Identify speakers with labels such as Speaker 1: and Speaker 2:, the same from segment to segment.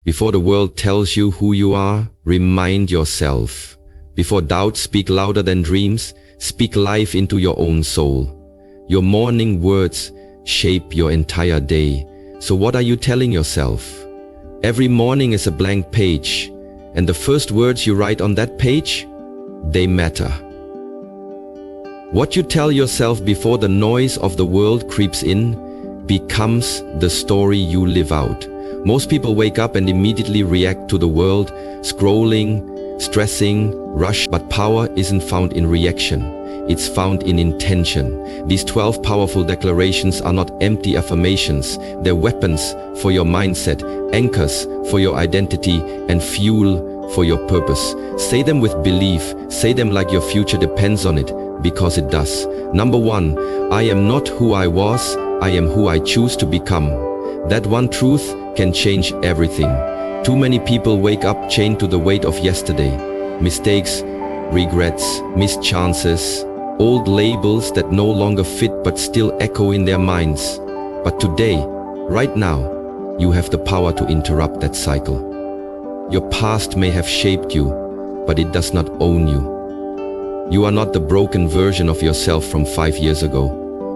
Speaker 1: Before the world tells you who you are, remind yourself. Before doubts speak louder than dreams, speak life into your own soul. Your morning words shape your entire day. So what are you telling yourself? Every morning is a blank page, and the first words you write on that page, they matter. What you tell yourself before the noise of the world creeps in becomes the story you live out. Most people wake up and immediately react to the world, scrolling, stressing, rush, but power isn't found in reaction. It's found in intention. These 12 powerful declarations are not empty affirmations. They're weapons for your mindset, anchors for your identity, and fuel for your purpose. Say them with belief. Say them like your future depends on it, because it does. Number 1, I am not who I was. I am who I choose to become. That one truth can change everything. Too many people wake up chained to the weight of yesterday. Mistakes, regrets, missed chances, old labels that no longer fit but still echo in their minds. But today, right now, you have the power to interrupt that cycle. Your past may have shaped you, but it does not own you. You are not the broken version of yourself from 5 years ago,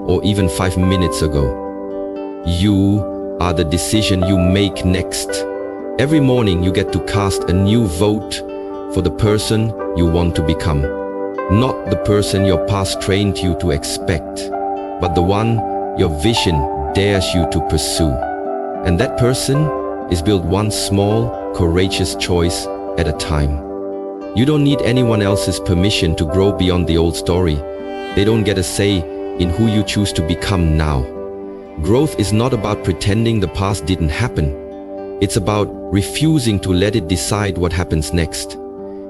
Speaker 1: or even 5 minutes ago. You are the decision you make next. Every morning you get to cast a new vote for the person you want to become. Not the person your past trained you to expect, but the one your vision dares you to pursue. And that person is built one small, courageous choice at a time. You don't need anyone else's permission to grow beyond the old story. They don't get a say in who you choose to become now. Growth is not about pretending the past didn't happen. It's about refusing to let it decide what happens next.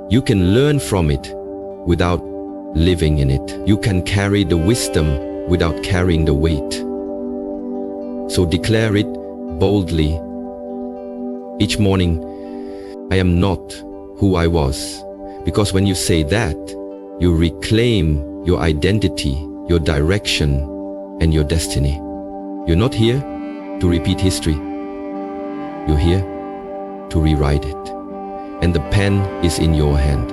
Speaker 1: You can learn from it without living in it. You can carry the wisdom without carrying the weight. So declare it boldly. Each morning, I am not who I was. Because when you say that, you reclaim your identity, your direction, and your destiny. You're not here to repeat history. You're here to rewrite it. And the pen is in your hand.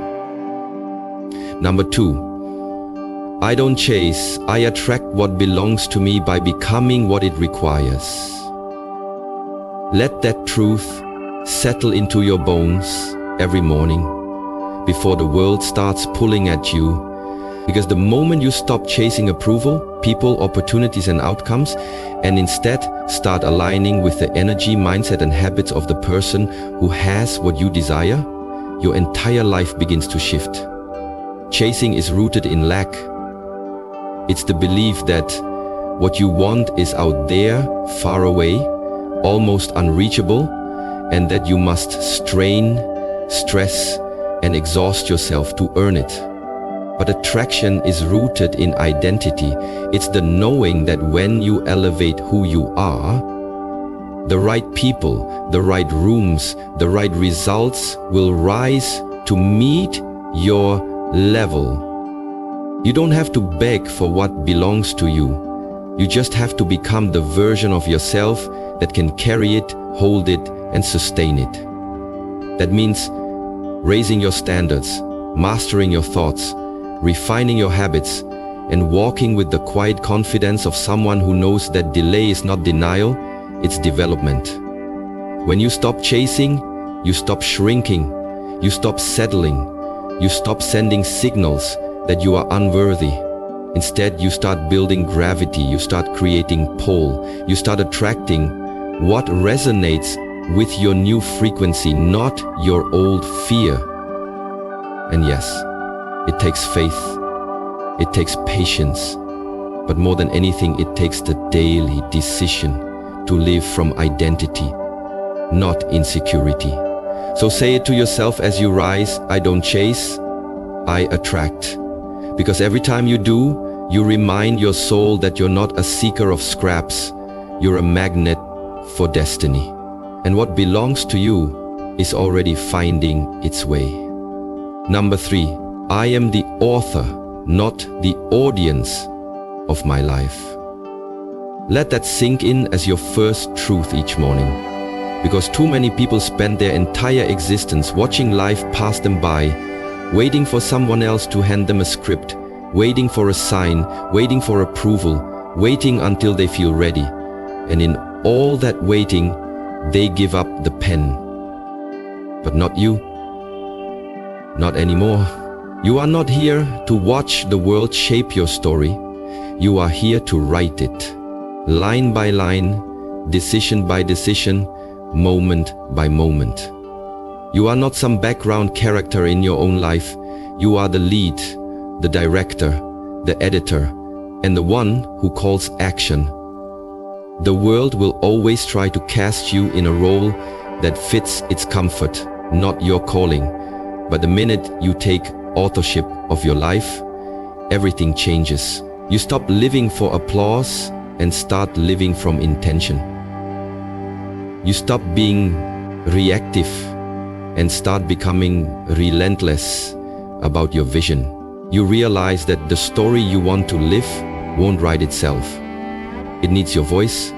Speaker 1: Number 2, I don't chase, I attract what belongs to me by becoming what it requires. Let that truth settle into your bones every morning before the world starts pulling at you. Because the moment you stop chasing approval, people, opportunities, and outcomes, and instead start aligning with the energy, mindset, and habits of the person who has what you desire, your entire life begins to shift. Chasing is rooted in lack. It's the belief that what you want is out there, far away, almost unreachable, and that you must strain, stress, and exhaust yourself to earn it. But attraction is rooted in identity. It's the knowing that when you elevate who you are, the right people, the right rooms, the right results will rise to meet your level. You don't have to beg for what belongs to you. You just have to become the version of yourself that can carry it, hold it, and sustain it. That means raising your standards, mastering your thoughts, refining your habits, and walking with the quiet confidence of someone who knows that delay is not denial, it's development. When you stop chasing, you stop shrinking, you stop settling, you stop sending signals that you are unworthy. Instead, you start building gravity, you start creating pull, you start attracting what resonates with your new frequency, not your old fear. And yes, it takes faith, it takes patience, but more than anything, it takes the daily decision to live from identity, not insecurity. So say it to yourself as you rise, I don't chase, I attract. Because every time you do, you remind your soul that you're not a seeker of scraps, you're a magnet for destiny. And what belongs to you is already finding its way. Number 3, I am the author, not the audience of my life. Let that sink in as your first truth each morning. Because too many people spend their entire existence watching life pass them by, waiting for someone else to hand them a script, waiting for a sign, waiting for approval, waiting until they feel ready. And in all that waiting, they give up the pen. But not you. Not anymore. You are not here to watch the world shape your story. You are here to write it, line by line, decision by decision, moment by moment. You are not some background character in your own life. You are the lead, the director, the editor, and the one who calls action. The world will always try to cast you in a role that fits its comfort, not your calling. But the minute you take authorship of your life, everything changes. You stop living for applause and start living from intention. You stop being reactive and start becoming relentless about your vision. You realize that the story you want to live won't write itself. It needs your voice,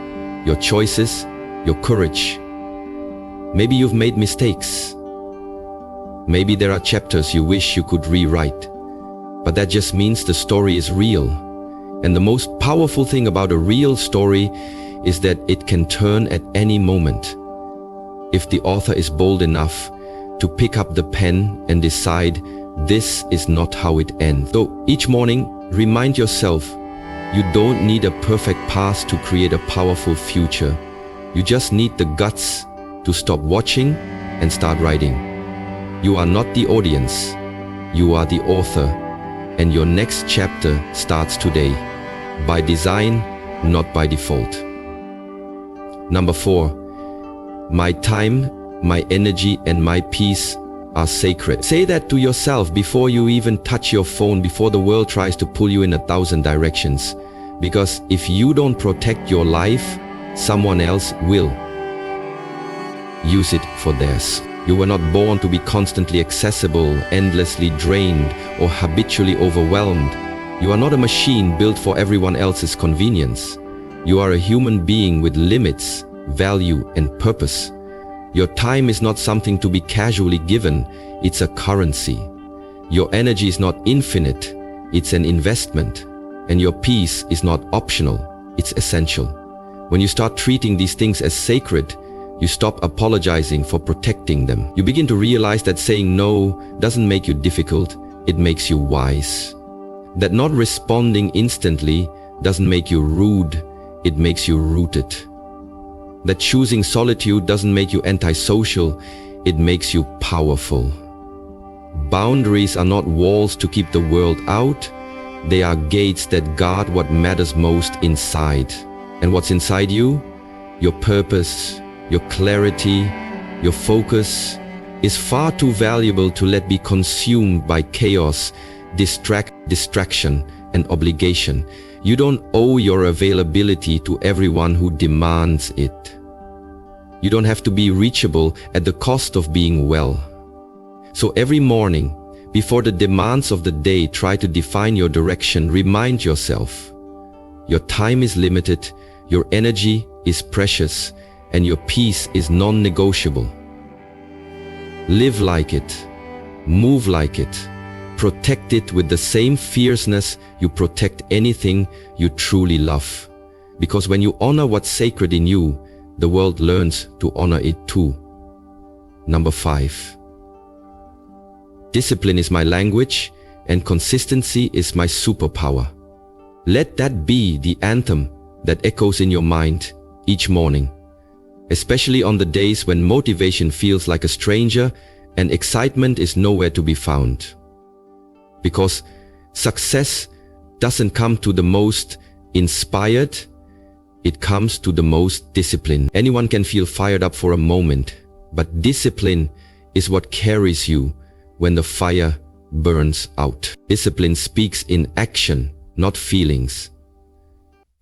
Speaker 1: your choices, your courage. Maybe you've made mistakes. Maybe there are chapters you wish you could rewrite. But that just means the story is real. And the most powerful thing about a real story is that it can turn at any moment. If the author is bold enough to pick up the pen and decide this is not how it ends. So each morning, remind yourself, you don't need a perfect past to create a powerful future. You just need the guts to stop watching and start writing. You are not the audience, you are the author, and your next chapter starts today, by design, not by default. Number 4, my time, my energy, and my peace are sacred. Say that to yourself before you even touch your phone, before the world tries to pull you in 1,000 directions. Because if you don't protect your life, someone else will use it for theirs. You were not born to be constantly accessible, endlessly drained, or habitually overwhelmed. You are not a machine built for everyone else's convenience. You are a human being with limits, value, and purpose. Your time is not something to be casually given, it's a currency. Your energy is not infinite, it's an investment. And your peace is not optional, it's essential. When you start treating these things as sacred, you stop apologizing for protecting them. You begin to realize that saying no doesn't make you difficult, it makes you wise. That not responding instantly doesn't make you rude, it makes you rooted. That choosing solitude doesn't make you antisocial, it makes you powerful. Boundaries are not walls to keep the world out, they are gates that guard what matters most inside. And what's inside you? Your purpose, your clarity, your focus is far too valuable to let be consumed by chaos, distraction, and obligation. You don't owe your availability to everyone who demands it. You don't have to be reachable at the cost of being well. So every morning, before the demands of the day try to define your direction, remind yourself, your time is limited, your energy is precious, and your peace is non-negotiable. Live like it, move like it, protect it with the same fierceness you protect anything you truly love. Because when you honor what's sacred in you, the world learns to honor it too. Number 5. Discipline is my language, and consistency is my superpower. Let that be the anthem that echoes in your mind each morning, especially on the days when motivation feels like a stranger and excitement is nowhere to be found. Because success doesn't come to the most inspired, it comes to the most disciplined. Anyone can feel fired up for a moment, but discipline is what carries you when the fire burns out. Discipline speaks in action, not feelings.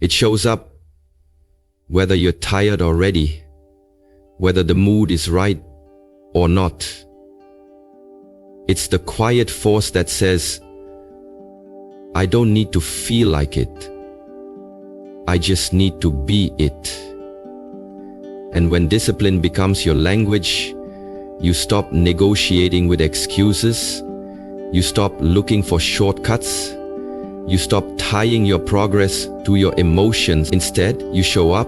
Speaker 1: It shows up whether you're tired or ready, whether the mood is right or not. It's the quiet force that says, I don't need to feel like it. I just need to be it. And when discipline becomes your language, you stop negotiating with excuses, you stop looking for shortcuts, you stop tying your progress to your emotions. Instead, you show up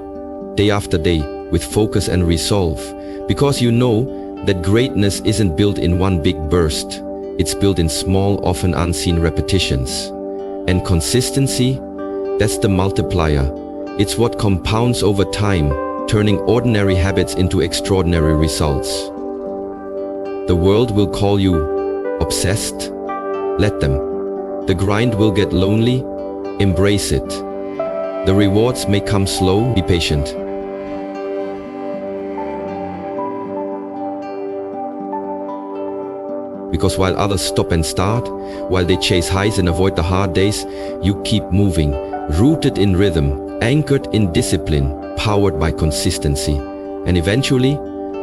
Speaker 1: day after day with focus and resolve, because you know that greatness isn't built in one big burst. It's built in small, often unseen repetitions. And consistency, that's the multiplier. It's what compounds over time, turning ordinary habits into extraordinary results. The world will call you obsessed. Let them. The grind will get lonely. Embrace it. The rewards may come slow. Be patient. Because while others stop and start, while they chase highs and avoid the hard days, you keep moving, rooted in rhythm, anchored in discipline, powered by consistency. And eventually,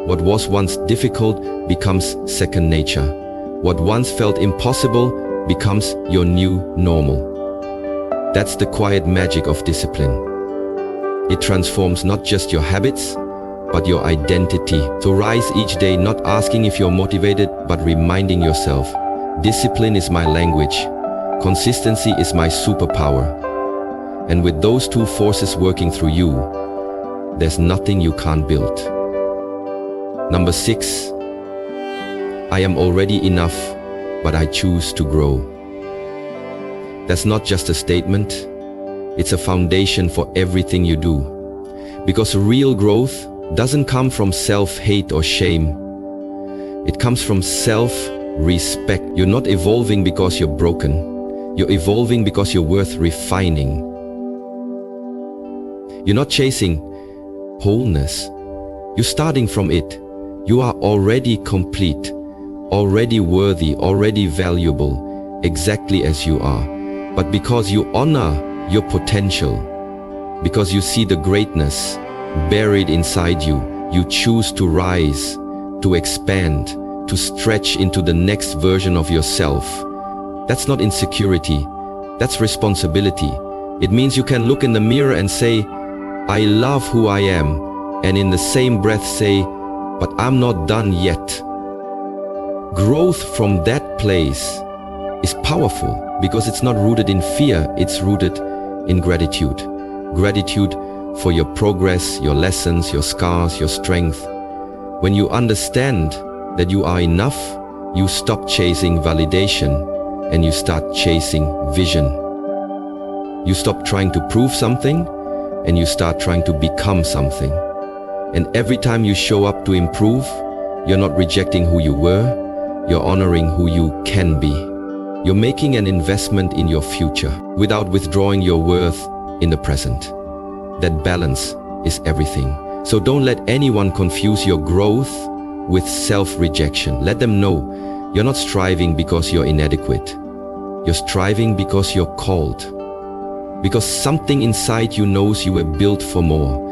Speaker 1: what was once difficult becomes second nature. What once felt impossible becomes your new normal. That's the quiet magic of discipline. It transforms not just your habits, but your identity. So rise each day not asking if you're motivated, but reminding yourself, discipline is my language, consistency is my superpower. And with those two forces working through you, there's nothing you can't build. Number 6, I am already enough, but I choose to grow. That's not just a statement, it's a foundation for everything you do. Because real growth doesn't come from self-hate or shame. It comes from self-respect. You're not evolving because you're broken. You're evolving because you're worth refining. You're not chasing wholeness. You're starting from it. You are already complete, already worthy, already valuable, exactly as you are. But because you honor your potential, because you see the greatness buried inside you, you choose to rise, to expand, to stretch into the next version of yourself. That's not insecurity, that's responsibility. It means you can look in the mirror and say, I love who I am, and in the same breath say, but I'm not done yet. Growth from that place is powerful because it's not rooted in fear, it's rooted in gratitude. Gratitude for your progress, your lessons, your scars, your strength. When you understand that you are enough, you stop chasing validation and you start chasing vision. You stop trying to prove something and you start trying to become something. And every time you show up to improve, you're not rejecting who you were, you're honoring who you can be. You're making an investment in your future without withdrawing your worth in the present. That balance is everything. So don't let anyone confuse your growth with self-rejection. Let them know you're not striving because you're inadequate. You're striving because you're called. Because something inside you knows you were built for more,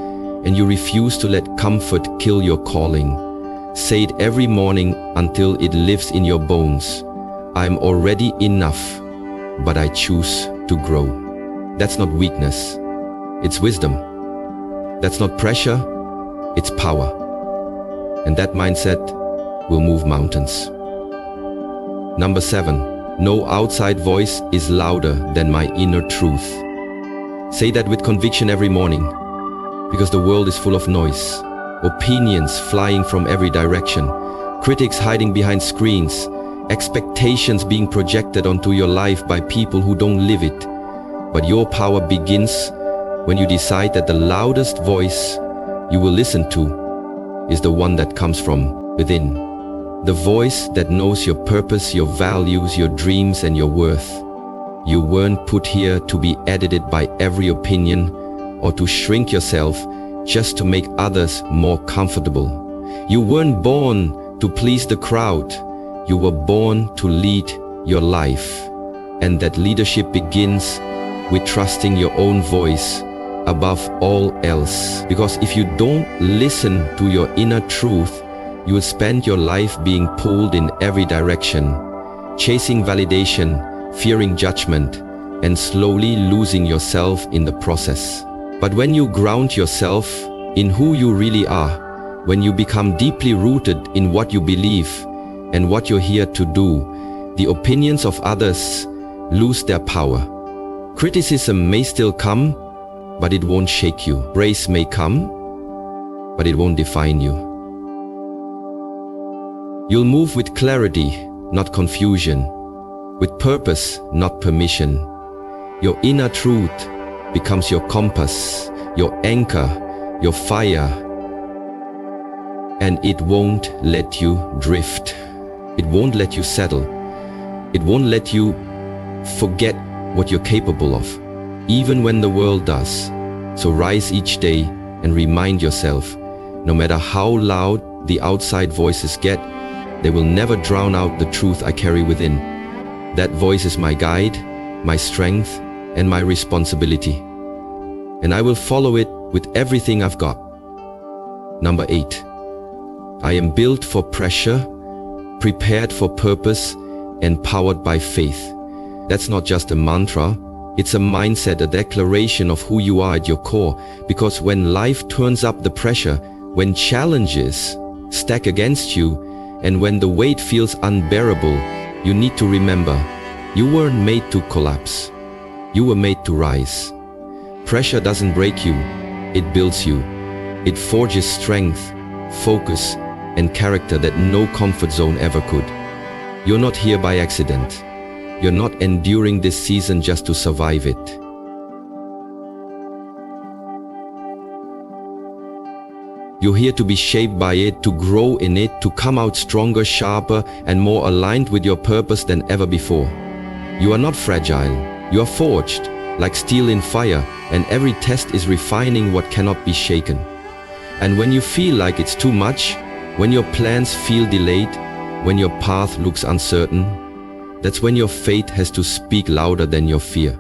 Speaker 1: and you refuse to let comfort kill your calling. Say it every morning until it lives in your bones. I'm already enough, but I choose to grow. That's not weakness, it's wisdom. That's not pressure, it's power. And that mindset will move mountains. Number 7, no outside voice is louder than my inner truth. Say that with conviction every morning, because the world is full of noise, opinions flying from every direction, critics hiding behind screens, expectations being projected onto your life by people who don't live it. But your power begins when you decide that the loudest voice you will listen to is the one that comes from within. The voice that knows your purpose, your values, your dreams, and your worth. You weren't put here to be edited by every opinion or to shrink yourself just to make others more comfortable. You weren't born to please the crowd. You were born to lead your life. And that leadership begins with trusting your own voice above all else. Because if you don't listen to your inner truth, you will spend your life being pulled in every direction, chasing validation, fearing judgment, and slowly losing yourself in the process. But when you ground yourself in who you really are, when you become deeply rooted in what you believe and what you're here to do, the opinions of others lose their power. Criticism may still come, but it won't shake you. Praise may come, but it won't define you. You'll move with clarity, not confusion, with purpose, not permission. Your inner truth becomes your compass, your anchor, your fire, and it won't let you drift. It won't let you settle. It won't let you forget what you're capable of, even when the world does. So rise each day and remind yourself, no matter how loud the outside voices get, they will never drown out the truth I carry within. That voice is my guide, my strength, and my responsibility. And I will follow it with everything I've got. Number 8. I am built for pressure, prepared for purpose, and powered by faith. That's not just a mantra, it's a mindset, a declaration of who you are at your core. Because when life turns up the pressure, when challenges stack against you, and when the weight feels unbearable, you need to remember, you weren't made to collapse. You were made to rise. Pressure doesn't break you, it builds you. It forges strength, focus, and character that no comfort zone ever could. You're not here by accident. You're not enduring this season just to survive it. You're here to be shaped by it, to grow in it, to come out stronger, sharper, and more aligned with your purpose than ever before. You are not fragile. You are forged, like steel in fire, and every test is refining what cannot be shaken. And when you feel like it's too much, when your plans feel delayed, when your path looks uncertain, that's when your faith has to speak louder than your fear.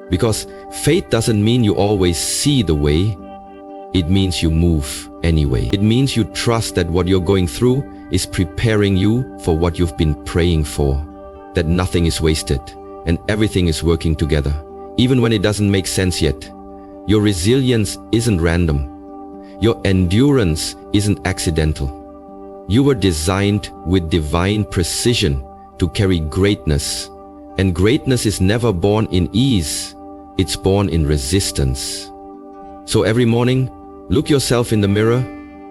Speaker 1: Because faith doesn't mean you always see the way, it means you move anyway. It means you trust that what you're going through is preparing you for what you've been praying for, that nothing is wasted and everything is working together, even when it doesn't make sense yet. Your resilience isn't random. Your endurance isn't accidental. You were designed with divine precision to carry greatness. And greatness is never born in ease, it's born in resistance. So every morning, look yourself in the mirror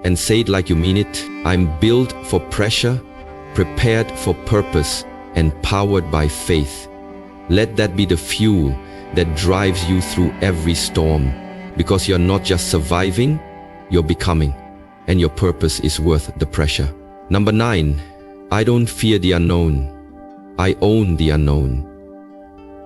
Speaker 1: and say it like you mean it. I'm built for pressure, prepared for purpose, and powered by faith. Let that be the fuel that drives you through every storm. Because you're not just surviving, you're becoming. And your purpose is worth the pressure. Number 9, I don't fear the unknown. I own the unknown.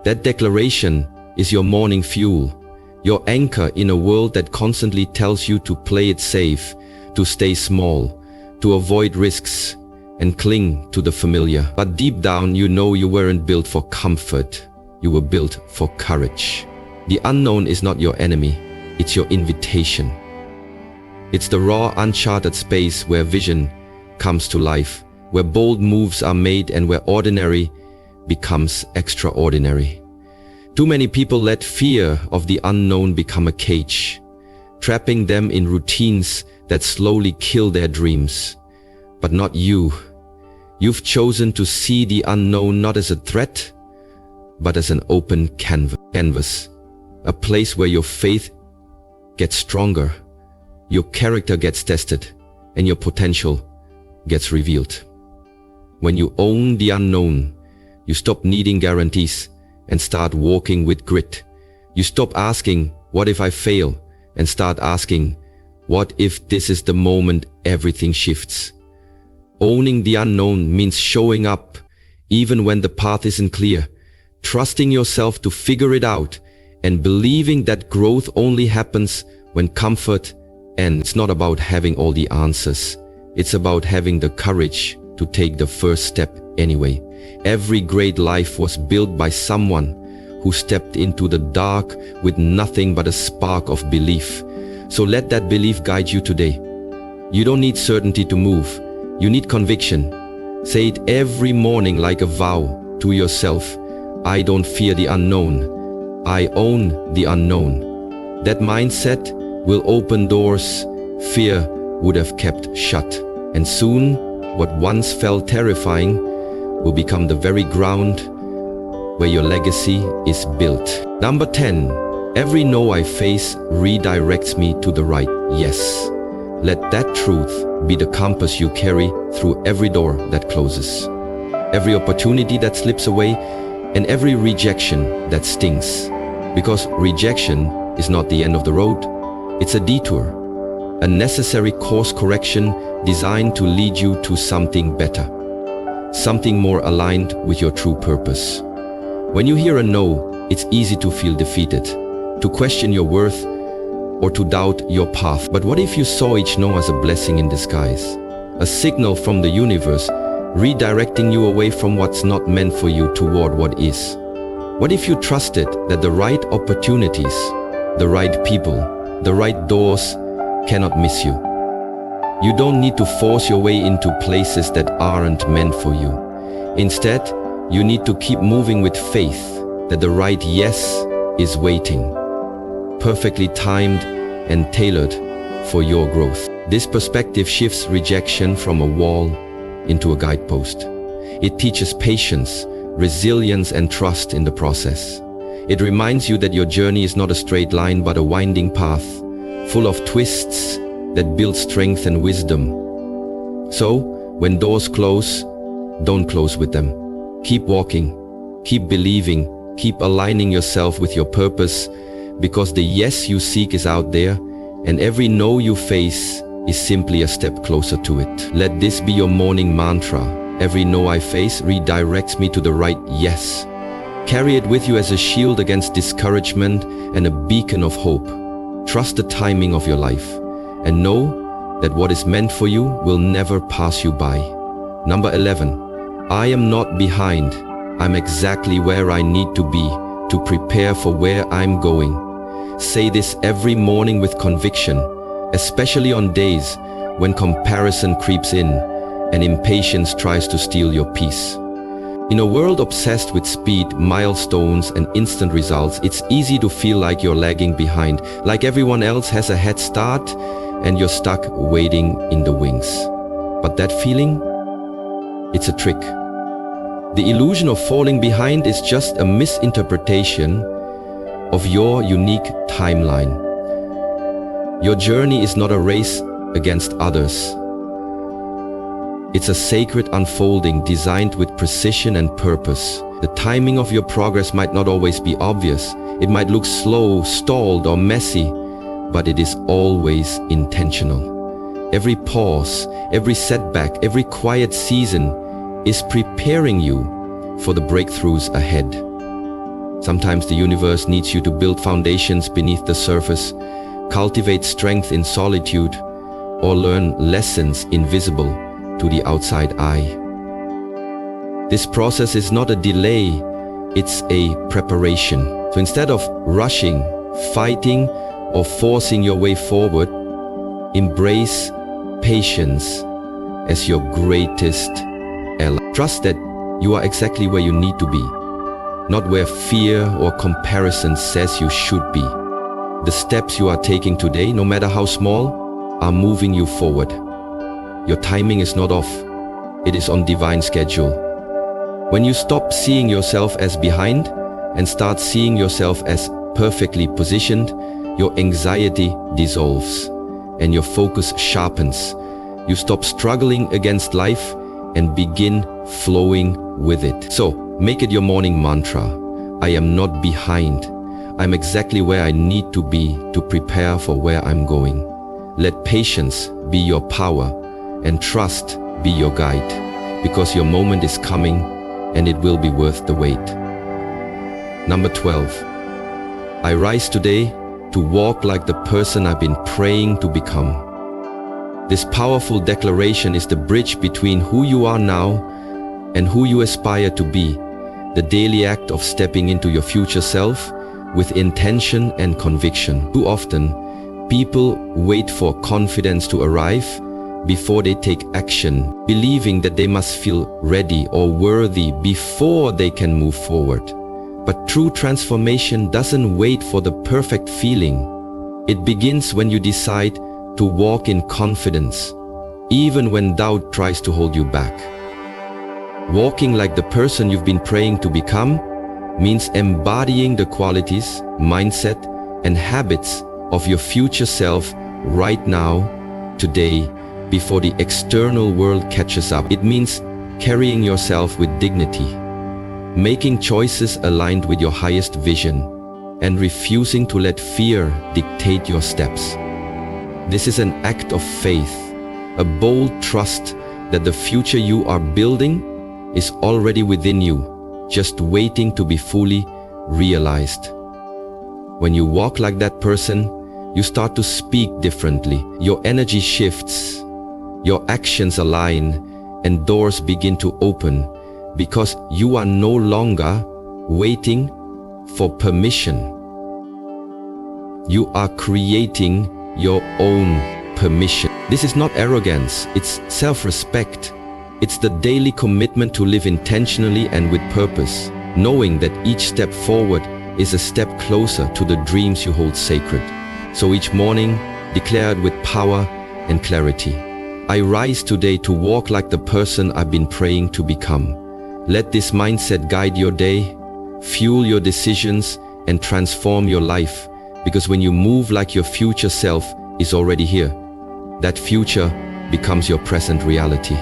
Speaker 1: That declaration is your morning fuel, your anchor in a world that constantly tells you to play it safe, to stay small, to avoid risks, and cling to the familiar. But deep down, you know you weren't built for comfort. You were built for courage. The unknown is not your enemy, it's your invitation. It's the raw, uncharted space where vision comes to life, where bold moves are made and where ordinary becomes extraordinary. Too many people let fear of the unknown become a cage, trapping them in routines that slowly kill their dreams. But not you. You've chosen to see the unknown not as a threat, but as an open canvas, a place where your faith gets stronger, your character gets tested, and your potential gets revealed. When you own the unknown, you stop needing guarantees and start walking with grit. You stop asking, what if I fail? And start asking, what if this is the moment everything shifts? Owning the unknown means showing up even when the path isn't clear, trusting yourself to figure it out, and believing that growth only happens when comfort ends. It's not about having all the answers. It's about having the courage to take the first step anyway. Every great life was built by someone who stepped into the dark with nothing but a spark of belief. So let that belief guide you today. You don't need certainty to move. You need conviction. Say it every morning like a vow to yourself. I don't fear the unknown. I own the unknown. That mindset will open doors fear would have kept shut. And soon, what once felt terrifying will become the very ground where your legacy is built. Number 10. Every no I face redirects me to the right yes. Let that truth be the compass you carry through every door that closes, every opportunity that slips away, and every rejection that stings. Because rejection is not the end of the road, it's a detour, a necessary course correction designed to lead you to something better, something more aligned with your true purpose. When you hear a no, it's easy to feel defeated, to question your worth, or to doubt your path. But what if you saw each no as a blessing in disguise? A signal from the universe redirecting you away from what's not meant for you toward what is. What if you trusted that the right opportunities, the right people, the right doors cannot miss you? You don't need to force your way into places that aren't meant for you. Instead, you need to keep moving with faith that the right yes is waiting, perfectly timed and tailored for your growth. This perspective shifts rejection from a wall into a guidepost. It teaches patience, resilience, and trust in the process. It reminds you that your journey is not a straight line but a winding path, full of twists that build strength and wisdom. So, when doors close, don't close with them. Keep walking, keep believing, keep aligning yourself with your purpose, because the yes you seek is out there, and every no you face is simply a step closer to it. Let this be your morning mantra. Every no I face redirects me to the right yes. Carry it with you as a shield against discouragement and a beacon of hope. Trust the timing of your life, and know that what is meant for you will never pass you by. Number 11. I am not behind. I'm exactly where I need to be to prepare for where I'm going. Say this every morning with conviction, especially on days when comparison creeps in and impatience tries to steal your peace. In a world obsessed with speed, milestones, and instant results, it's easy to feel like you're lagging behind, like everyone else has a head start and you're stuck waiting in the wings. But that feeling? It's a trick. The illusion of falling behind is just a misinterpretation of your unique timeline. Your journey is not a race against others. It's a sacred unfolding designed with precision and purpose. The timing of your progress might not always be obvious. It might look slow, stalled, or messy, but it is always intentional. Every pause, every setback, every quiet season is preparing you for the breakthroughs ahead. Sometimes the universe needs you to build foundations beneath the surface, cultivate strength in solitude, or learn lessons invisible to the outside eye. This process is not a delay, it's a preparation. So instead of rushing, fighting, or forcing your way forward, embrace patience as your greatest ally. Trust that you are exactly where you need to be, not where fear or comparison says you should be. The steps you are taking today, no matter how small, are moving you forward. Your timing is not off, it is on divine schedule. When you stop seeing yourself as behind and start seeing yourself as perfectly positioned, your anxiety dissolves and your focus sharpens. You stop struggling against life and begin flowing with it. So, make it your morning mantra. I am not behind. I'm exactly where I need to be to prepare for where I'm going. Let patience be your power and trust be your guide, because your moment is coming and it will be worth the wait. Number 12. I rise today to walk like the person I've been praying to become. This powerful declaration is the bridge between who you are now and who you aspire to be, the daily act of stepping into your future self with intention and conviction. Too often, people wait for confidence to arrive before they take action, believing that they must feel ready or worthy before they can move forward. But true transformation doesn't wait for the perfect feeling. It begins when you decide to walk in confidence, even when doubt tries to hold you back. Walking like the person you've been praying to become means embodying the qualities, mindset, and habits of your future self right now, today, before the external world catches up. It means carrying yourself with dignity, making choices aligned with your highest vision, and refusing to let fear dictate your steps. This is an act of faith, a bold trust that the future you are building is already within you, just waiting to be fully realized. When you walk like that person, you start to speak differently. Your energy shifts, your actions align, and doors begin to open because you are no longer waiting for permission. You are creating your own permission. This is not arrogance, it's self-respect. It's the daily commitment to live intentionally and with purpose, knowing that each step forward is a step closer to the dreams you hold sacred. So each morning, declare it with power and clarity. I rise today to walk like the person I've been praying to become. Let this mindset guide your day, fuel your decisions, and transform your life. Because when you move like your future self is already here, that future becomes your present reality.